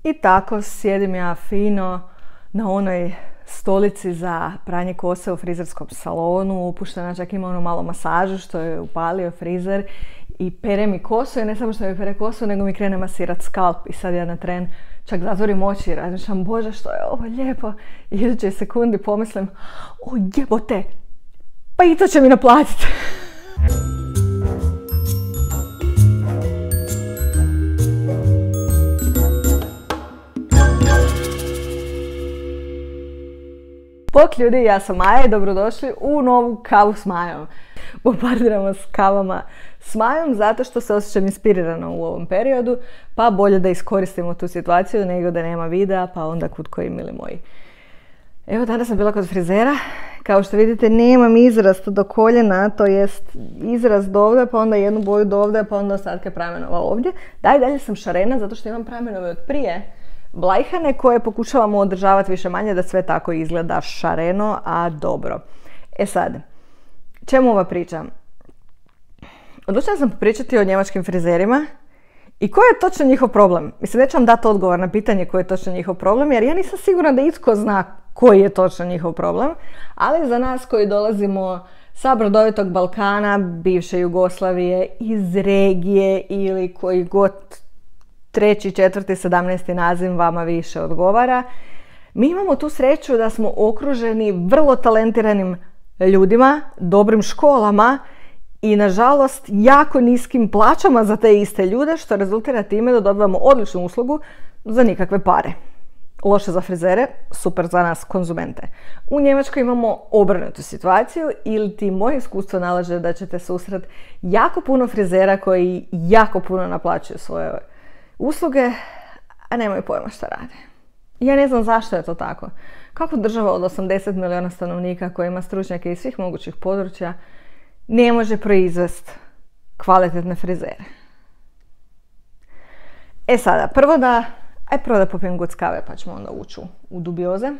I tako sjedim ja fino na onoj stolici za pranje kose u frizerskom salonu, opuštena, čak ima ono malo masažu što je upalio frizer i pere mi kosu i ne samo što mi pere kosu, nego mi krene masirat skalp i sad ja na tren čak zatvorim oči i razmišljam, Bože što je ovo lijepo, i iduće sekundi pomislim, o jebote, pa i to će mi naplatiti. Bok ljudi, ja sam Maja i dobrodošli u novu kavu s Majom. Bombardiramo s kavama s Majom zato što se osjećam inspirirano u ovom periodu, pa bolje da iskoristimo tu situaciju nego da nema videa, pa onda kud koji mili moji. Evo, danas sam bila kod frizera. Kao što vidite, nemam izrast do koljena, to jest izrast dovde, pa onda jednu boju dovde, pa onda ostatke pramenova ovdje. Dalje sam šarena zato što imam pramenove od prije blajhane koje pokušavamo održavati više manje da sve tako izgleda šareno, a dobro. E sad, čemu ova priča? Odlučila sam pričati o njemačkim frizerima i koji je točno njihov problem. Mislim, neću vam dati odgovor na pitanje koji je točno njihov problem, jer ja nisam sigurna da itko zna koji je točno njihov problem, ali za nas koji dolazimo sa brodovitog Balkana, bivše Jugoslavije, iz regije ili koji god 3., 4., 17. naziv vama više odgovara, mi imamo tu sreću da smo okruženi vrlo talentiranim ljudima, dobrim školama i nažalost jako niskim plaćama za te iste ljude, što rezultira time da dobivamo odličnu uslugu za nikakve pare. Loše za frizere, super za nas konzumente. U Njemačkoj imamo obrnutu situaciju, ili ti moje iskustvo nalaže da ćete susret jako puno frizera koji jako puno naplaćuju svoje usluge, a nemaju pojma šta rade. Ja ne znam zašto je to tako. Kako država od 80 milijuna stanovnika koja ima stručnjake iz svih mogućih područja ne može proizvesti kvalitetne frizere? E sada, prvo da popijem guc kave pa ćemo onda ući u dubioze.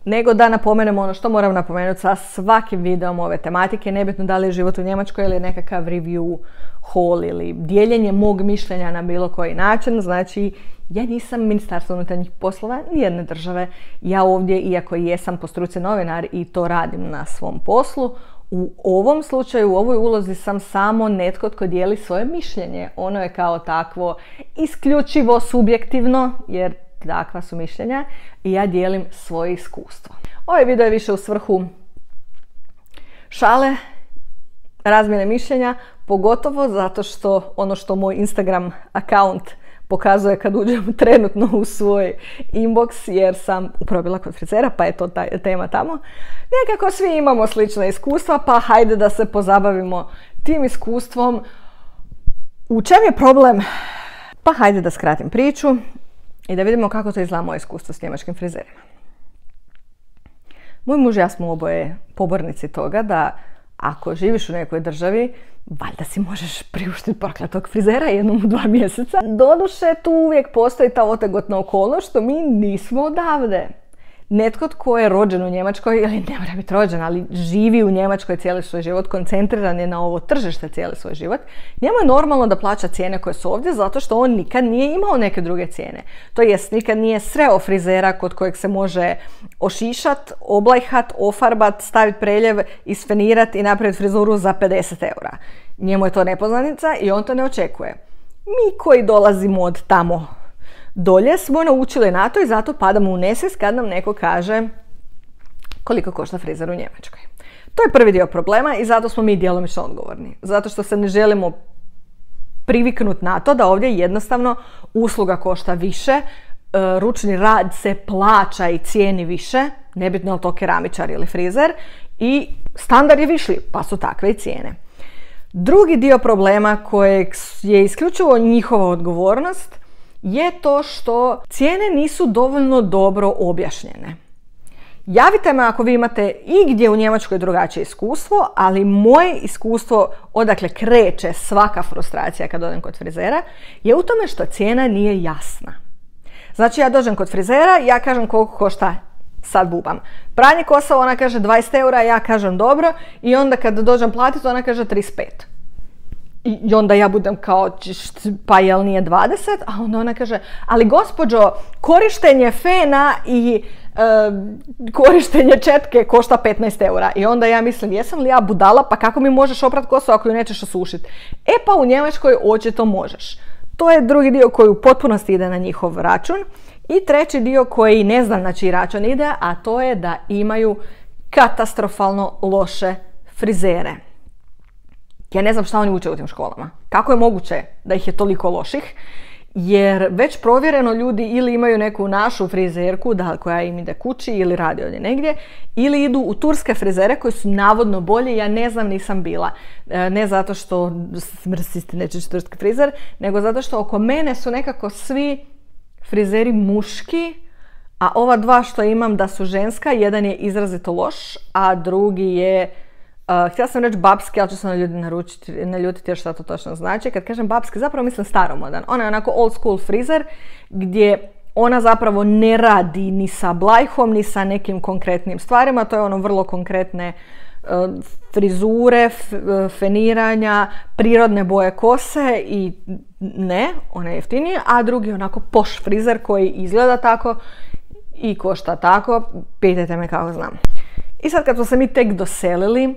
Nego da napomenemo ono što moram napomenuti sa svakim videom ove tematike, nebitno da li je život u Njemačkoj ili nekakav review haul ili dijeljenje mog mišljenja na bilo koji način. Znači, ja nisam Ministarstvo unutarnjih poslova nijedne države. Ja ovdje, iako jesam po struci novinar i to radim na svom poslu, u ovom slučaju, u ovoj ulozi sam samo netko tko dijeli svoje mišljenje. Ono je kao takvo isključivo subjektivno, jer takva su mišljenja i ja dijelim svoje iskustvo. Ovaj video je više u svrhu šale, razmjene mišljenja, pogotovo zato što ono što moj Instagram account pokazuje kad uđem trenutno u svoj inbox, jer sam upravo bila kod frizera, pa je to tema tamo. Nekako svi imamo slična iskustva, pa hajde da se pozabavimo tim iskustvom. U čem je problem? Pa hajde da skratim priču i da vidimo kako to izgleda moje iskustvo s njemačkim frizerima. Moj muž i ja smo oboje pobornici toga da ako živiš u nekoj državi, valjda si možeš priuštiti prokletog frizera jednom u 2 mjeseca. Doduše, tu uvijek postoji ta otegotna okolnost što mi nismo odavde. Netko tko je rođen u Njemačkoj, ili ne mora biti rođen, ali živi u Njemačkoj cijeli svoj život, koncentriran je na ovo tržište cijeli svoj život, njemu je normalno da plaća cijene koje su ovdje zato što on nikad nije imao neke druge cijene. To jest, nikad nije sreo frizera kod kojeg se može ošišat, oblajhat, ofarbat, staviti preljev, isfenirat i napraviti frizuru za 50 eura. Njemu je to nepoznanica i on to ne očekuje. Mi koji dolazimo od tamo dolje smo naučili na to i zato padamo u nesvijest kad nam neko kaže koliko košta frizer u Njemačkoj. To je prvi dio problema i zato smo mi djelomično odgovorni. Zato što se ne želimo priviknuti na to da ovdje jednostavno usluga košta više, ručni rad se plaća i cijeni više, nebitno je li to keramičar ili frizer, i standard je viši, pa su takve i cijene. Drugi dio problema kojeg je isključivo njihova odgovornost je to što cijene nisu dovoljno dobro objašnjene. Javite me ako vi imate igdje u Njemačkoj drugačije iskustvo, ali moje iskustvo odakle kreće svaka frustracija kad odem kod frizera je u tome što cijena nije jasna. Znači, ja dođem kod frizera, ja kažem koliko košta, sad bubam, pranje kosa, ona kaže 20 eura, ja kažem dobro, i onda kad dođem platiti ona kaže 35. I onda ja budem kao, pa jel nije 20? A onda ona kaže, ali gospođo, korištenje fena i korištenje četke košta 15 eura. I onda ja mislim, jesam li ja budala, pa kako mi možeš oprat kosu ako ju nećeš osušiti? E pa u Njemačkoj očito možeš. To je drugi dio koji u potpunosti ide na njihov račun. I treći dio koji ne znam na čiji račun ide, a to je da imaju katastrofalno loše frizere. Ja ne znam šta oni uče u tim školama. Kako je moguće da ih je toliko loših? Jer već provjereno ljudi ili imaju neku našu frizerku koja im ide kući ili radi ovdje negdje, ili idu u turske frizere koji su navodno bolji, ja ne znam, nisam bila. Ne zato što smrsisti neće turski frizer, nego zato što oko mene su nekako svi frizeri muški, a ova dva što imam da su ženska, jedan je izrazito loš, a drugi je, htjela sam reći babski, ali ću se naljutiti jer šta to točno znači. Kad kažem babski, zapravo mislim staromodan. Ona je onako old school frizer, gdje ona zapravo ne radi ni sa blajhom, ni sa nekim konkretnim stvarima. To je ono vrlo konkretne frizure, feniranja, prirodne boje kose i ne, ona je jeftinija, a drugi je onako poš frizer koji izgleda tako i košta tako, pitajte me kako znam. I sad kad smo se mi tek doselili,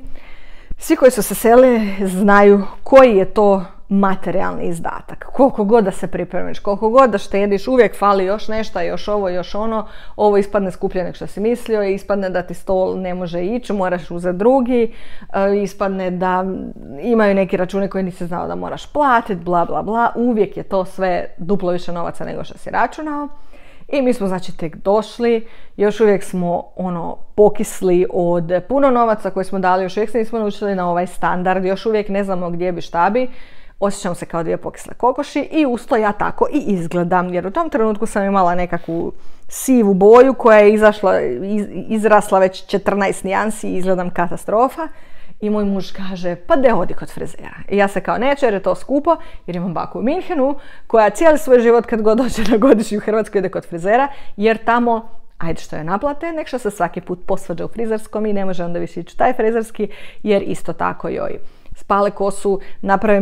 svi koji su se selili znaju koji je to materijalni izdatak. Koliko god da se pripremiš, koliko god da štediš, uvijek fali još nešto, još ovo, još ono. Ovo ispadne skuplje nego što si mislio, ispadne da ti stol ne može ići, moraš uzeti drugi, ispadne da imaju neki račune koje nisi znao da moraš platiti, bla bla bla. Uvijek je to sve duplo više novaca nego što si računao. I mi smo znači tek došli, još uvijek smo pokisli od puno novaca koje smo dali, još uvijek se nismo naučili na ovaj standard, još uvijek ne znamo gdje bi šta bi, osjećam se kao dvije pokisle kokoši i usto ja tako i izgledam, jer u tom trenutku sam imala nekakvu sivu boju koja je izrasla već 14 nijansi i izgledam katastrofa. I moj muž kaže, pa de odi kod frizera. I ja se kao neću jer je to skupo, jer imam baku u Minhenu koja cijeli svoj život kad god dođe na godišnju u Hrvatsku ide kod frizera, jer tamo, ajde što je naplate, nek što se svaki put posvađa u frizerskom i ne može onda više ići taj frizerski, jer isto tako joj spale kosu, naprave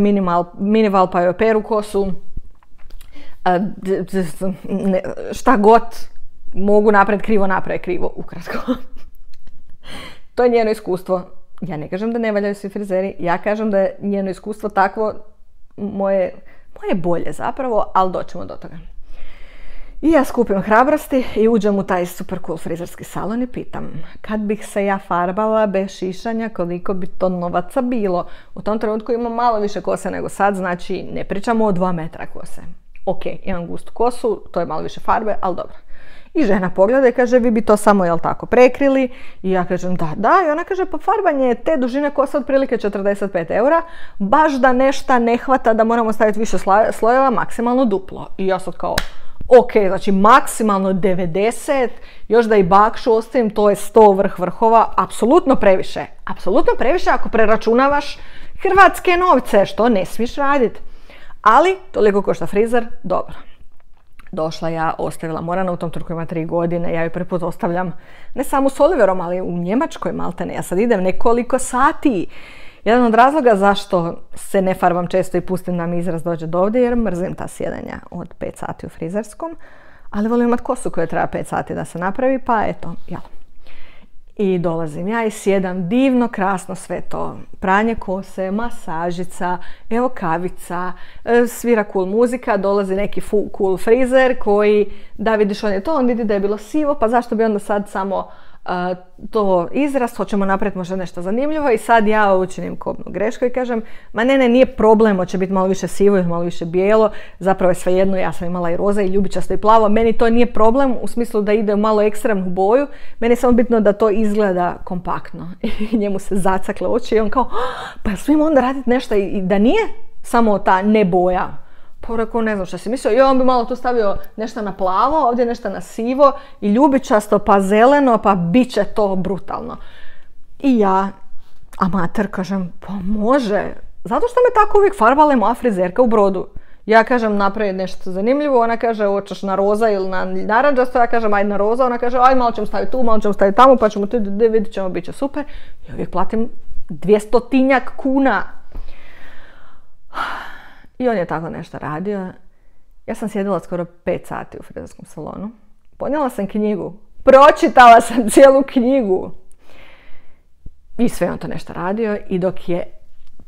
minival pa joj operu kosu, šta god mogu napraviti krivo, naprave krivo, ukratko. To je njeno iskustvo. Ja ne kažem da ne valjaju svi frizeri, ja kažem da je njeno iskustvo takvo, moje bolje zapravo, ali doćemo do toga. I ja skupim hrabrosti i uđem u taj super cool frizerski salon i pitam, kad bih se ja farbala bez šišanja, koliko bi to novaca bilo? U tom trenutku imam malo više kose nego sad, znači ne pričamo o 2 metra kose. Ok, imam gustu kosu, to je malo više farbe, ali dobro. I žena pogleda i kaže, vi bi to samo, jel tako, prekrili? I ja kažem, da. I ona kaže, pa farbanje te dužine kose otprilike 45 eura, baš da nešto ne hvata da moramo staviti više slojeva, maksimalno duplo. I ja sad kao, ok, znači maksimalno 90, još da i bakšu ostavim, to je 100 vrhova, apsolutno previše. Apsolutno previše ako preračunavaš hrvatske novce, što ne smiješ raditi. Ali, toliko košta frizer, dobro. Došla ja, ostavila Morana, u tom trenutku ima 3 godine, ja ju prvi put ostavljam ne samo s Oliverom, ali u Njemačkoj maltene. Ja sad idem nekoliko sati. Jedan od razloga zašto se ne farbam često i pustim da mi izraz dođe do ovdje, jer mrzim ta sjedanja od 5 sati u frizerskom, ali volim imati kosu koja treba 5 sati da se napravi, pa eto, jel. I dolazim ja i sjedam, divno, krasno sve to. Pranje kose, masažica, evo kavica, svira cool muzika, dolazi neki cool frizer koji, da vidiš on je to, on vidi da je bilo sivo, pa zašto bi onda sad samo to izraz, hoćemo napraviti možda nešto zanimljivo i sad ja učinim kobnu grešku i kažem, ma ne, nije problem, hoće biti malo više sivo ili malo više bijelo, zapravo je svejedno, ja sam imala i roza i ljubičasto i plavo, meni to nije problem u smislu da ide u malo ekstremnu boju, meni je samo bitno da to izgleda kompaktno. I njemu se zacakle oči i on kao, pa smijem onda raditi nešto i da nije samo ta ne boja. Pa rekao, ne znam što si mislio, i on bi malo tu stavio nešto na plavo, ovdje nešto na sivo i ljubičasto, pa zeleno, pa bit će to brutalno. I ja, amater, kažem, pa može, zato što me tako uvijek farbala moja frizerka u Brodu. Ja kažem, napravi nešto zanimljivo, ona kaže, hoćeš na roza ili na naranđasto, ja kažem, ajde na roza, ona kaže, aj malo ćemo staviti tu, malo ćemo staviti tamo, pa ćemo tu, vidit ćemo, bit će super. I uvijek platim 200 kuna. I on je tako nešto radio. Ja sam sjedila skoro 5 sati u frizerskom salonu. Ponijela sam knjigu. Pročitala sam cijelu knjigu. I sve on to nešto radio. I dok je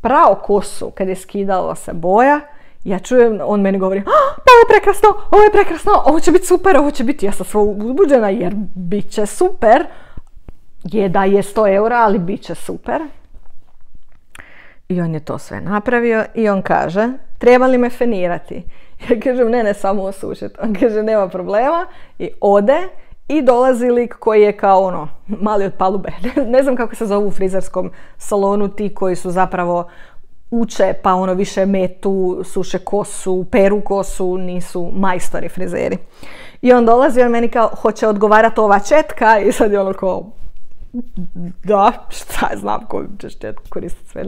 prao kosu, kad je skidala se boja, ja čujem, on meni govori, pa ovo je prekrasno, ovo će biti super, ovo će biti, ja sam sva uzbuđena jer bit će super. Je da je 100 eura, ali bit će super. I on je to sve napravio i on kaže, treba li me fenirati? Ja kažem, ne, samo osušiti. On kaže, nema problema i ode i dolazi lik koji je kao mali od palube. Ne znam kako se zovu u frizerskom salonu ti koji su zapravo uče pa više metu, suše kosu, peru kosu, nisu majstori frizeri. I on dolazi i on meni kao, hoće odgovarati ova četka i sad je ono kao, da, šta znam koju ćeš četku koristiti sve.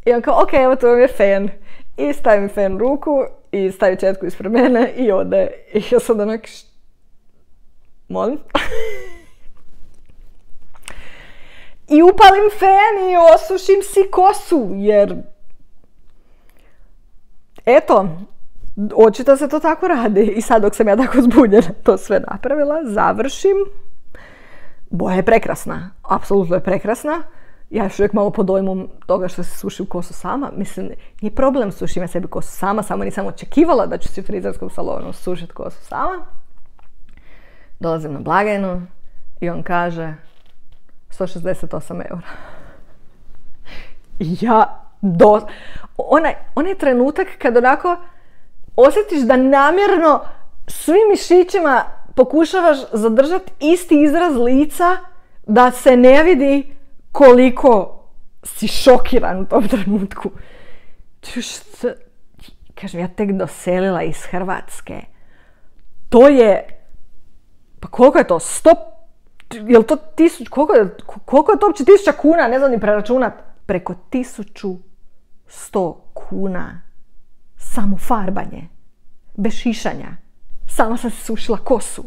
I on kao, ok, evo tu vam je fen. I stavi mi fen u ruku i stavi četku ispred mene i ode. I ja sad onak, molim? I upalim fen i osušim si kosu, jer eto, očito se to tako radi. I sad dok sam ja tako zbunjena to sve napravila, završim. Boja je prekrasna, apsolutno je prekrasna. Ja još uvijek malo pod dojmom toga što se sušim kosu sama. Mislim, nije problem sušim ja sebi kosu sama, samo nisam očekivala da ću si u frizerskom salonu sušiti kosu sama. Dolazim na blagajnu i on kaže 168 eura. Onaj trenutak kad onako osjetiš da namjerno svim mišićima pokušavaš zadržati isti izraz lica da se ne vidi koliko si šokiran u tom trenutku. Kažem, ja tek doselila iz Hrvatske. To je, pa koliko je to? 100, je li to 1000, koliko je to uopće 1000 kuna? Ne znam ni preračunat. Preko 1100 kuna. Samo farbanje. Bez šišanja. Sama sam se sušila kosu.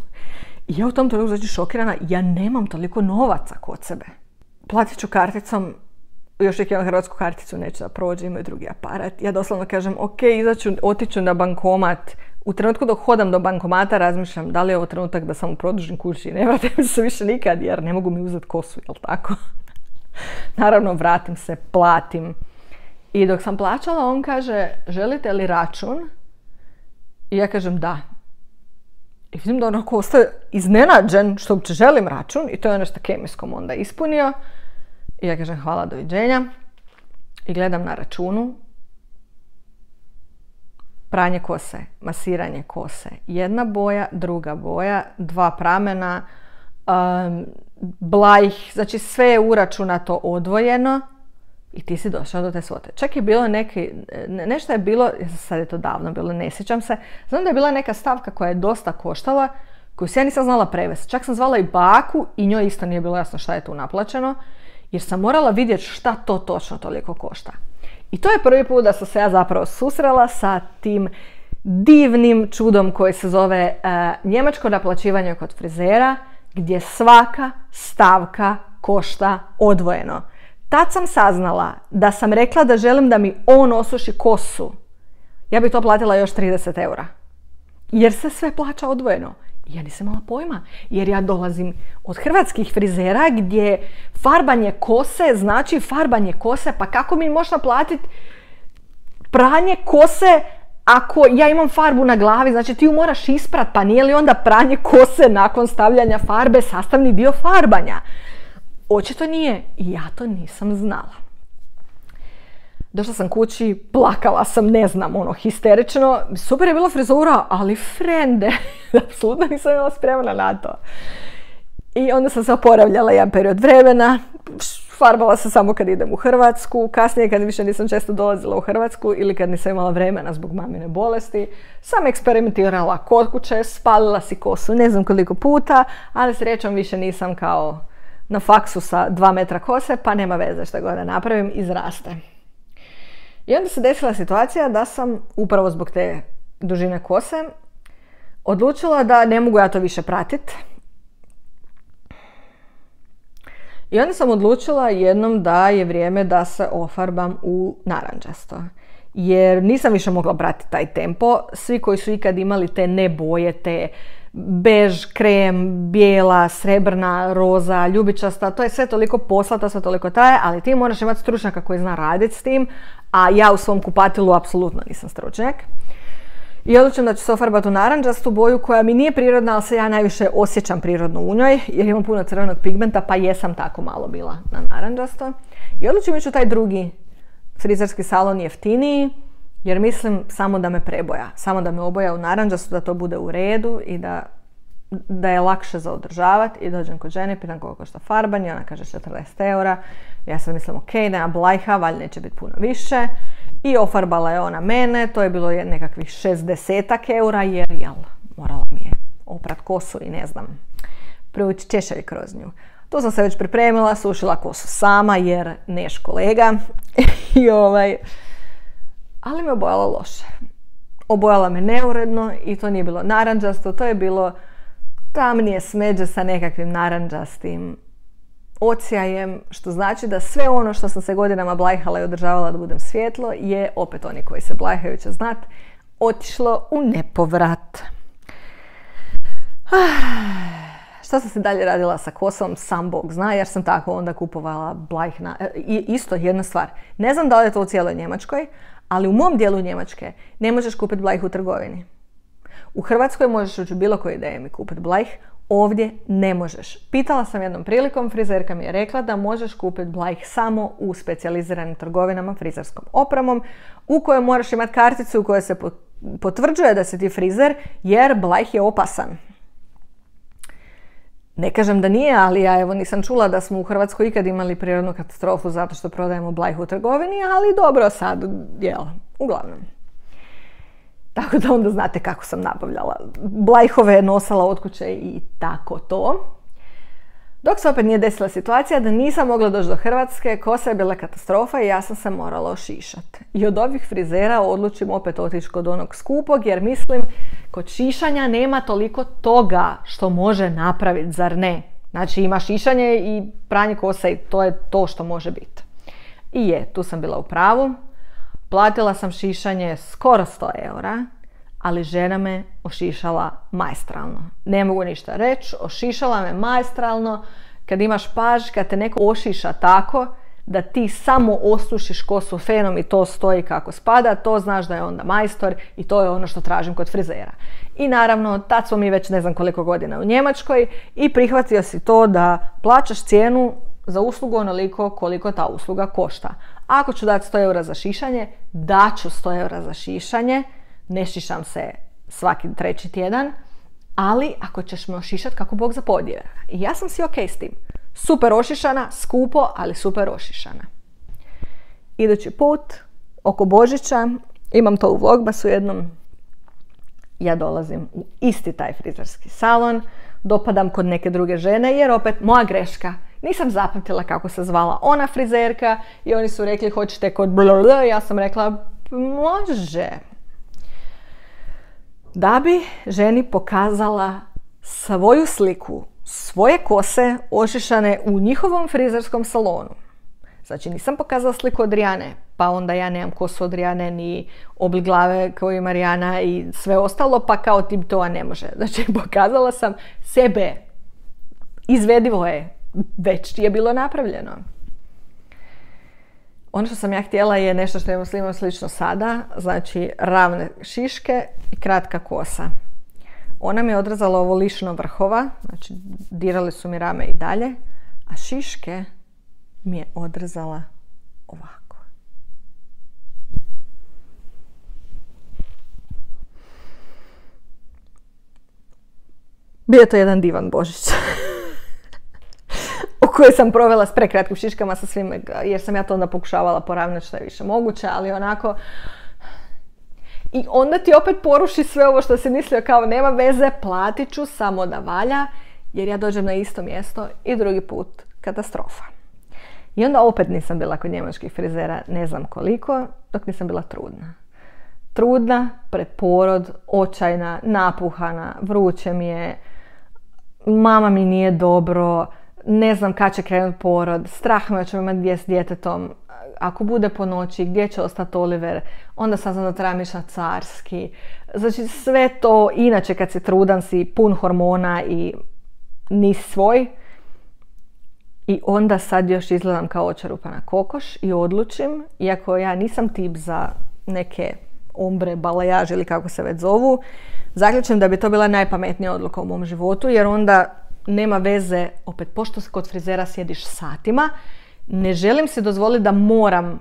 I ja u tom trenutku znači šokirana, ja nemam toliko novaca kod sebe. Platit ću karticom, još uvijek imam hrvatsku karticu, neću da prođe, imaju drugi aparat. Ja doslovno kažem, ok, otiću na bankomat. U trenutku dok hodam do bankomata razmišljam da li je ovo trenutak da samo produžim kući i ne vratim se više nikad jer ne mogu mi uzeti kosu, jel tako? Naravno, vratim se, platim. I dok sam plaćala, on kaže, želite li račun? I ja kažem da. I vidim da onako ostaje iznenađen što uopće želim račun i to je nešto kemijskom onda ispunio. I ja kažem hvala, doviđenja. I gledam na računu. Pranje kose, masiranje kose. Jedna boja, druga boja, 2 pramena, blajh, znači sve je uračunato odvojeno i ti si došao do te svote. Čak je bilo nešto je bilo, sad je to davno bilo, ne sjećam se, znam da je bila neka stavka koja je dosta koštala, koju se ja nisam znala prevesti. Čak sam zvala i baku i njoj isto nije bilo jasno šta je tu naplaćeno, jer sam morala vidjeti šta to točno toliko košta. I to je prvi put da sam se ja zapravo susrela sa tim divnim čudom koji se zove njemačko naplaćivanje kod frizera, gdje svaka stavka košta odvojeno. Tad sam saznala da sam rekla da želim da mi on osuši kosu. Ja bi to platila još 30 eura. Jer se sve plaća odvojeno. Ja nisam imala pojma. Jer ja dolazim od hrvatskih frizera gdje farbanje kose znači farbanje kose. Pa kako mi možeš naplatiti pranje kose ako ja imam farbu na glavi? Znači ti ju moraš isprat. Pa nije li onda pranje kose nakon stavljanja farbe sastavni dio farbanja? Očito nije. I ja to nisam znala. Došla sam kući, plakala sam, ne znam, histerično. Super je bila frizura, ali frende, apsolutno nisam bila spremna na to. I onda sam se oporavljala jedan period vremena. Farbala sam samo kad idem u Hrvatsku. Kasnije kad više nisam često dolazila u Hrvatsku ili kad nisam imala vremena zbog mamine bolesti, sam eksperimentirala kod kuće, spalila si kosu ne znam koliko puta, ali srećom više nisam kao na faksu sa 2 metra kose, pa nema veze što god da napravim, izraste. I onda se desila situacija da sam, upravo zbog te dužine kose, odlučila da ne mogu ja to više pratiti. I onda sam odlučila jednom da je vrijeme da se ofarbam u narančasto. jer nisam više mogla brati taj tempo. Svi koji su ikad imali te ne boje, te bež, krem, bijela, srebrna, roza, ljubičasta, to je sve toliko posla, to sve toliko traje, ali ti moraš imati stručnjaka koji zna raditi s tim, a ja u svom kupatilu apsolutno nisam stručnjak. I odlučim da ću se ofarbati u naranđastu boju koja mi nije prirodna, ali se ja najviše osjećam prirodno u njoj, jer imam puno crvenog pigmenta, pa jesam tako malo bila na naranđasto. I odlučim ići u taj drugi frizerski salon jeftiniji, jer mislim samo da me preboja, samo da me oboja u naranđastu, da to bude u redu i da je lakše za održavati. I dođem kod žene, pitam koliko košta farbanje, ona kaže 40 eura. Ja sad mislim, ok, nema blajha, valjda neće biti puno više. I ofarbala je ona mene, to je bilo nekakvih 60 eura, jer morala mi je oprat kosu i ne znam, privući češelj kroz nju. Tu sam se već pripremila, sušila kosu sama jer neš kolega. I ali me obojala loše. Obojala me neuredno i to nije bilo naranđasto, to je bilo tamnije smeđe sa nekakvim naranđastim odsjajem, što znači da sve ono što sam se godinama blajhala i održavala da budem svjetlo je, opet oni koji se blajhaju će znat, otišlo u nepovrat. Što sam se dalje radila sa kosom, sam Bog zna, jer sam tako onda kupovala blajhna. I isto jedna stvar, ne znam da li je to u cijeloj Njemačkoj, ali u mom dijelu Njemačke ne možeš kupiti blajh u trgovini. U Hrvatskoj možeš ući u bilo koji DM i kupiti blajh, ovdje ne možeš. Pitala sam jednom prilikom, frizerka mi je rekla da možeš kupiti blajh samo u specijaliziranim trgovinama frizerskom opremom, u kojoj moraš imati karticu u kojoj se potvrđuje da si ti frizer, jer blajh je opasan. Ne kažem da nije, ali ja evo nisam čula da smo u Hrvatskoj ikad imali prirodnu katastrofu zato što prodajemo blajh u trgovini, ali dobro sad, uglavnom. Tako da onda znate kako sam nabavljala. Blajhove nosala od kuće i tako to. Dok se opet nije desila situacija da nisam mogla doći do Hrvatske, kosa je bila katastrofa i ja sam se morala ošišati. I od ovih frizera odlučim opet otići kod onog skupog, jer mislim kod šišanja nema toliko toga što može napraviti, zar ne? Znači ima šišanje i pranje kose i to je to što može biti. I tu sam bila u pravu. Platila sam šišanje skoro 100 eura, ali žena me ošišala maestralno. Ne mogu ništa reći, ošišala me maestralno. Kad imaš paž, kad te neko ošiša tako da ti samo osušiš kosu fenom i to stoji kako spada, to znaš da je onda majstor i to je ono što tražim kod frizera. I naravno, tad smo mi već ne znam koliko godina u Njemačkoj i prihvatio si to da plaćaš cijenu za uslugu onoliko koliko ta usluga košta. Ako ću dati 100 eura za šišanje, daću 100 eura za šišanje, ne šišam se svaki 3. tjedan, ali ako ćeš me ošišati kako Bog zapodje. I ja sam si ok s tim. Super ošišana, skupo, ali super ošišana. Idući put, oko Božića, imam to u Vlogbasu jednom, ja dolazim u isti taj frizerski salon, dopadam kod neke druge žene, jer opet moja greška. Nisam zapamtila kako se zvala ona frizerka i oni su rekli hoćete kod blablabla, ja sam rekla može. Da bi ženi pokazala svoju sliku, svoje kose ošišane u njihovom frizerskom salonu. Znači nisam pokazala sliku od Rijane, pa onda ja nemam kosu od Rijane ni oblik glave kao ima Rijana i sve ostalo, pa kao ti to ne može. Znači pokazala sam sebe, izvedivo je, već je bilo napravljeno. Ono što sam ja htjela je nešto što imamo slično sada, znači ravne šiške i kratka kosa. Ona mi je odrezala ovo lišno vrhova, znači dirali su mi rame i dalje, a šiške mi je odrezala ovako. Bio je to jedan divan Božić. U kojoj sam provela s prekratkim šiškama sa svim, jer sam ja to onda pokušavala poravnati što je više moguće, ali onako. I onda ti opet poruši sve ovo što si mislio kao nema veze, platit ću samo da valja, jer ja dođem na isto mjesto i drugi put katastrofa. I onda opet nisam bila kod njemačkih frizera ne znam koliko, dok nisam bila trudna. Trudna, pred porod, očajna, napuhana, vruće mi je, mama mi nije dobro, ne znam kad će krenuti porod, strah me da ću imati s djetetom, ako bude po noći, gdje će ostati Oliver, onda saznam da trebam ići na carski. Znači sve to, inače kad si trudan si pun hormona i nisi svoj. I onda sad još izgledam kao očerupana kokoš i odlučim, iako ja nisam tip za neke ombre, balajaže ili kako se već zovu, zaključim da bi to bila najpametnija odluka u mom životu, jer onda nema veze, opet pošto kod frizera sjediš satima, ne želim si dozvoliti da moram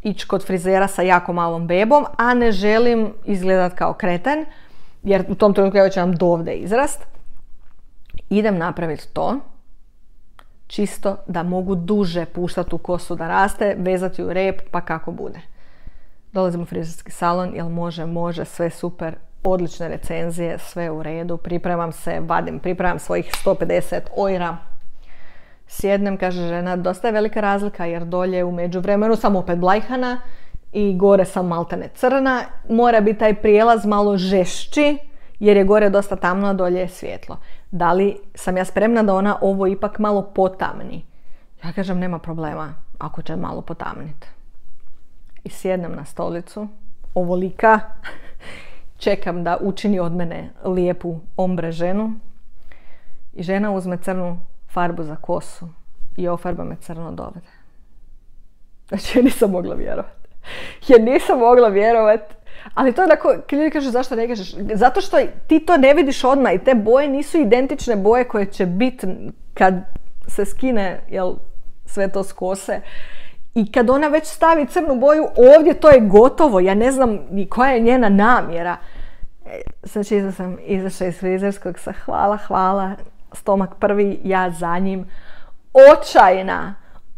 ići kod frizera sa jako malom bebom, a ne želim izgledat kao kreten, jer u tom trenutku ja već imam dovde izrast. Idem napraviti to, čisto da mogu duže puštati tu kosu da raste, vezati u rep, pa kako bude. Dolazim u frizerski salon, jel može, sve super, odlične recenzije, sve u redu, pripremam se, pripremam svojih 150 ojra. Sjednem, kaže žena, dosta je velika razlika jer dolje u međuvremenu sam opet blajhana i gore sam maltene crna. Mora biti taj prijelaz malo žešći jer je gore dosta tamno, a dolje je svjetlo. Da li sam ja spremna da ona ovo ipak malo potamni? Ja kažem, nema problema ako će malo potamniti. I sjednem na stolicu, ovolika, čekam da učini od mene lijepu ombre ženu i žena uzme crnu farbu za kosu i ofarba me crno dovde. Znači, ja nisam mogla vjerovati. Ali to je tako, kad ljudi kažu zašto ne kažeš, zato što ti to ne vidiš odmah i te boje nisu identične boje koje će biti kad se skine sve to s kose. I kad ona već stavi crnu boju, ovdje to je gotovo, ja ne znam ni koja je njena namjera. Znači, sam izašla iz frizerskog sa hvala, stomak prvi, ja za njim.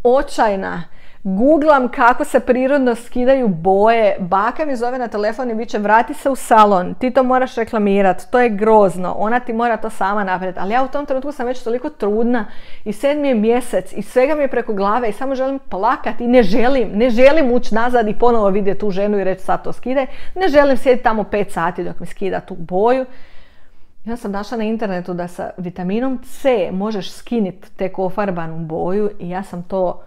Očajna. Googlam kako se prirodno skidaju boje. Baka mi zove na telefon i viče, vrati se u salon, ti to moraš reklamirati, to je grozno, ona ti mora to sama napraviti. Ali ja u tom trenutku sam već toliko trudna i 7. je mjesec i svega mi je preko glave i samo želim plakati i ne želim ući nazad i ponovo vidjeti tu ženu i reći sad to skidaj. Ne želim sjediti tamo 5 sati dok mi skida tu boju. Ja sam našla na internetu da sa vitaminom C možeš skiniti tek ofarbanu boju i ja sam to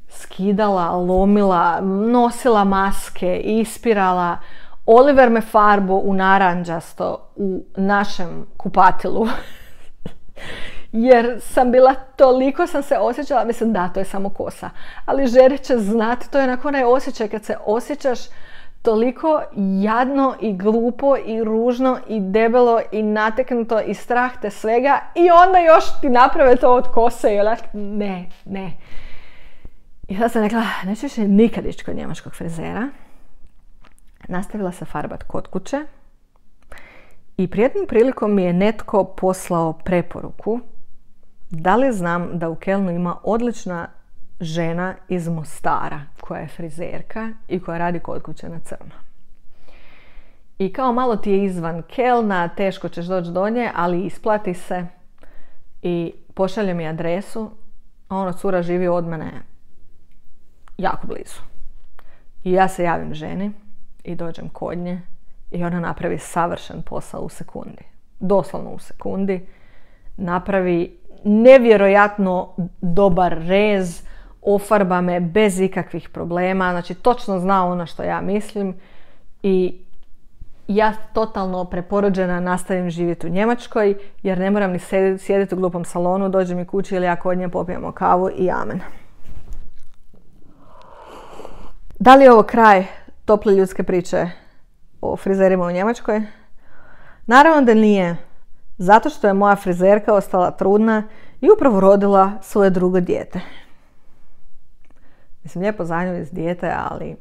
skidala, lomila, nosila maske, ispirala. Oliver me farbo u naranđasto u našem kupatilu. Jer toliko sam se osjećala, mislim da, to je samo kosa. Ali žene će znati, to je onako onaj osjećaj kad se osjećaš toliko jadno i glupo i ružno i debelo i nateknuto i strah te svega i onda još ti naprave to od kose i onak, ne. I sad sam rekla, neću više nikad ići kod njemačkog frizera. Nastavila se farbat kod kuće i prijetnom prilikom mi je netko poslao preporuku da li znam da u Kelnu ima odlična žena iz Mostara koja je frizerka i koja radi kod kuće na crno. I kao malo ti je izvan Kelna, teško ćeš doći do nje, ali isplati se i pošalje mi adresu, a ona cura živi od mene jako blizu. I ja se javim ženi i dođem kod nje i ona napravi savršen posao u sekundi. Doslovno u sekundi. Napravi nevjerojatno dobar rez, ofarba me bez ikakvih problema, znači točno zna ono što ja mislim i ja totalno preporođena nastavim živjeti u Njemačkoj jer ne moram ni sjediti u glupom salonu, dođe mi kući ili ja kod nje popijemo kavu i amen. Da li je ovo kraj tople ljudske priče o frizerima u Njemačkoj? Naravno da nije, zato što je moja frizerka ostala trudna i upravo rodila svoje drugo dijete. Mislim, lijepo za nju iz dijete, ali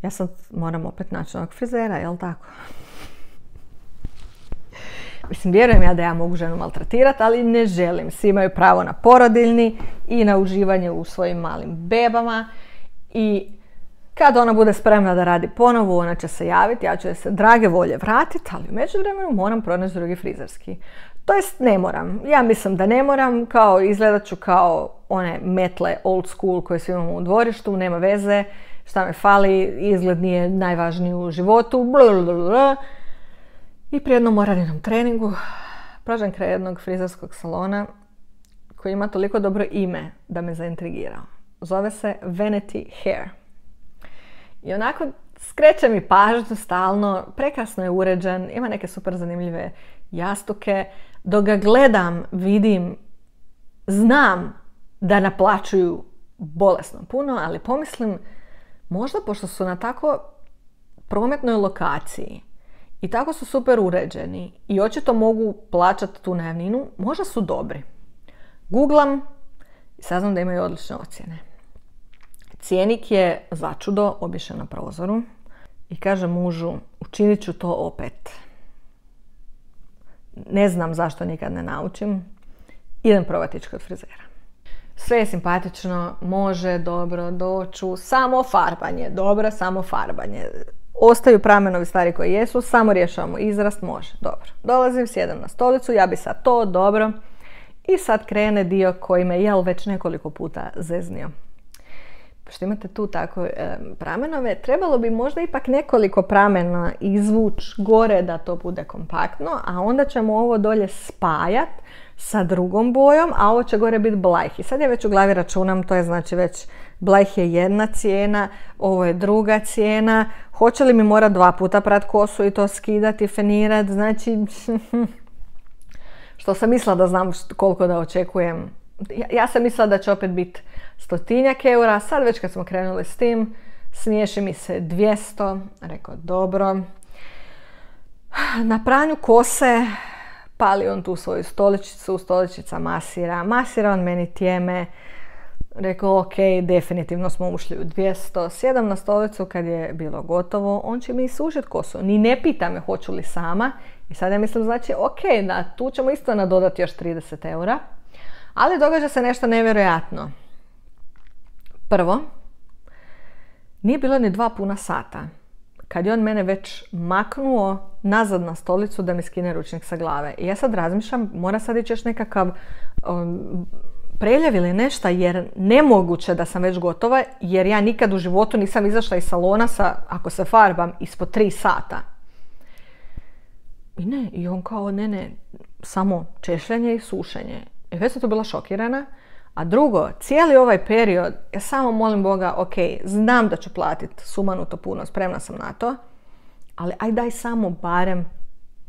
ja sad moram opet naći novog frizera, jel tako? Mislim, vjerujem ja da ja mogu ženu maltretirati, ali ne želim. Svi imaju pravo na porodiljni i na uživanje u svojim malim bebama. I kad ona bude spremna da radi ponovo, ona će se javiti, ja ću je se drage volje vratiti, ali u međuvremenu moram pronaći drugi frizerski. To jest ne moram. Ja mislim da ne moram, kao izgledat ću kao one metle old school koje svi imamo u dvorištu, nema veze, šta me fali, izgled nije najvažniji u životu, blablabla. I pri jednom moralnom treningu prođem kraj jednog frizerskog salona koji ima toliko dobro ime da me zaintrigirao. Zove se Vanity Hair. I onako skreće mi pažnju stalno, prekrasno je uređen, ima neke super zanimljive jastuke. Dok ga gledam, vidim, znam da naplaćuju bolesno puno, ali pomislim, možda pošto su na tako prometnoj lokaciji i tako su super uređeni i očito mogu plaćati tu najamninu, možda su dobri. Googlam i saznam da imaju odlične ocjene. Cijenik je začudo obješen na prozoru i kaže mužu, učinit ću to opet. Ne znam zašto nikad ne naučim. Idem probati ići kod frizera. Sve je simpatično, može, dobro, doću, samo farbanje, dobro, samo farbanje. Ostaju pramenovi stari koji jesu, samo rješavamo izrast, može, dobro. Dolazim, sjedam na stolicu, ja bi sad to, dobro. I sad krene dio koji me već nekoliko puta zeznio. Pošto imate tu tako pramenove, trebalo bi možda ipak nekoliko pramena izvući gore da to bude kompaktno, a onda ćemo ovo dolje spajat sa drugom bojom, a ovo će gore biti blajh. I sad ja već u glavi računam, to je znači već blajh je jedna cijena, ovo je druga cijena, hoće li mi morat 2 puta prat kosu i to skidati, fenirat, znači što sam mislila da znam koliko da očekujem. Ja sam mislila da će opet biti 100-tinjak eura, sad već kad smo krenuli s tim, smiješi mi se 200, rekao dobro. Na pranju kose pali on tu svoju stoličicu, stoličica masira on meni tijeme, rekao ok, definitivno smo ušli u 200, sjedam na stolicu kad je bilo gotovo, on će mi sušiti kosu, ni ne pita me hoću li sama i sad ja mislim znači ok, da tu ćemo isto nadodati još 30 eura, ali događa se nešto nevjerojatno. Prvo, nije bilo ni 2 puna sata kad je on mene već maknuo nazad na stolicu da mi skine ručnik sa glave. I ja sad razmišljam, mora sad ići još nekakav preljev ili nešto, jer nemoguće da sam već gotova, jer ja nikad u životu nisam izašla iz salona ako se farbam, ispod 3 sata. I on kao ne, samo češljanje i sušenje. I već sam tu bila šokirana. A drugo, cijeli ovaj period, ja samo molim Boga, ok, znam da ću platiti sumanuto puno, spremna sam na to, ali aj daj samo barem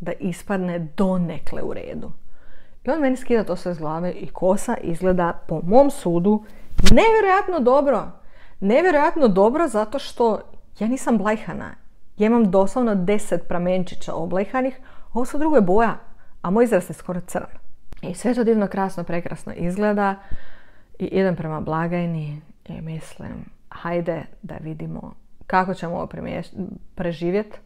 da ispadne donekle u redu. I on meni skida to sve iz glave i kosa izgleda, po mom sudu, nevjerojatno dobro. Nevjerojatno dobro zato što ja nisam blajhana. Ja imam doslovno 10 pramenčića oblajhanih, ovo su druge boja, a moj izrast je skoro crn. I sve to divno, krasno, prekrasno izgleda. I idem prema blagajni i mislim, hajde da vidimo kako ćemo ovo preživjeti.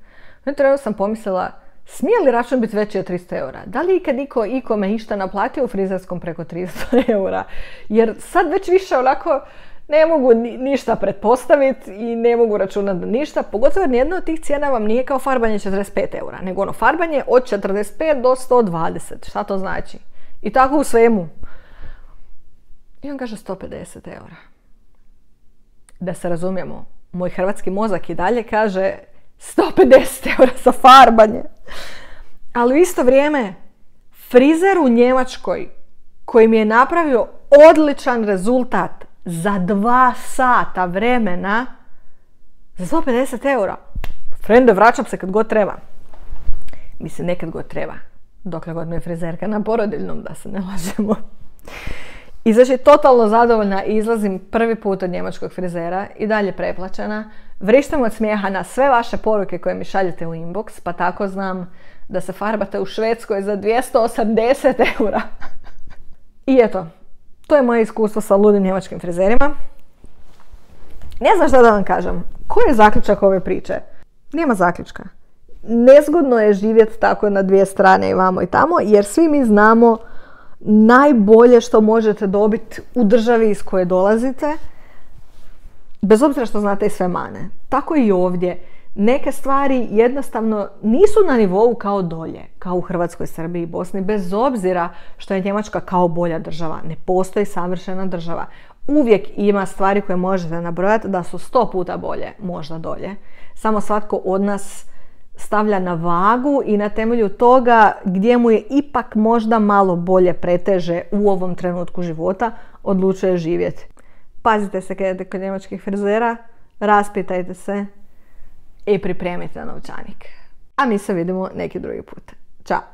Trenutno sam pomislila, smije li račun biti veći od 300 eura? Da li ikad ikome išta naplatio u frizerskom preko 300 eura? Jer sad već više onako ne mogu ništa pretpostaviti i ne mogu računati da ništa. Pogotovo jer nijedno od tih cijena vam nije kao farbanje 45 eura, nego ono farbanje od 45 do 120. Šta to znači? I tako u svemu. I on kaže 150 eura. Da se razumijemo, moj hrvatski mozak i dalje kaže 150 eura za farbanje. Ali u isto vrijeme, frizer u Njemačkoj koji mi je napravio odličan rezultat za 2 sata vremena za 150 eura. Frende, vraćam se kad god treba. Mislim, nekad god treba. Dokle god me je frizerka na porodiljnom, da se ne lažemo. I znači totalno zadovoljna i izlazim prvi put od njemačkog frizera i dalje preplaćena. Vrištam od smijeha na sve vaše poruke koje mi šaljete u inbox, pa tako znam da se farbate u Švedskoj za 280 eura. I eto, to je moje iskustvo sa ludim njemačkim frizerima. Ne znam šta da vam kažem. Koji je zaključak ove priče? Nema zaključka. Nezgodno je živjeti tako na 2 strane i vamo i tamo, jer svi mi znamo najbolje što možete dobiti u državi iz koje dolazite, bez obzira što znate i sve mane. Tako i ovdje. Neke stvari jednostavno nisu na nivou kao dolje, kao u Hrvatskoj, Srbiji i Bosni, bez obzira što je Njemačka kao bolja država. Ne postoji savršena država. Uvijek ima stvari koje možete nabrojati da su 100 puta bolje, možda dolje. Samo svatko od nas stavlja na vagu i na temelju toga gdje mu je ipak možda malo bolje preteže u ovom trenutku života, odlučuje živjeti. pazite se kad idete kod njemačkih frizera, raspitajte se i pripremite novčanik. A mi se vidimo neki drugi put. Ćao!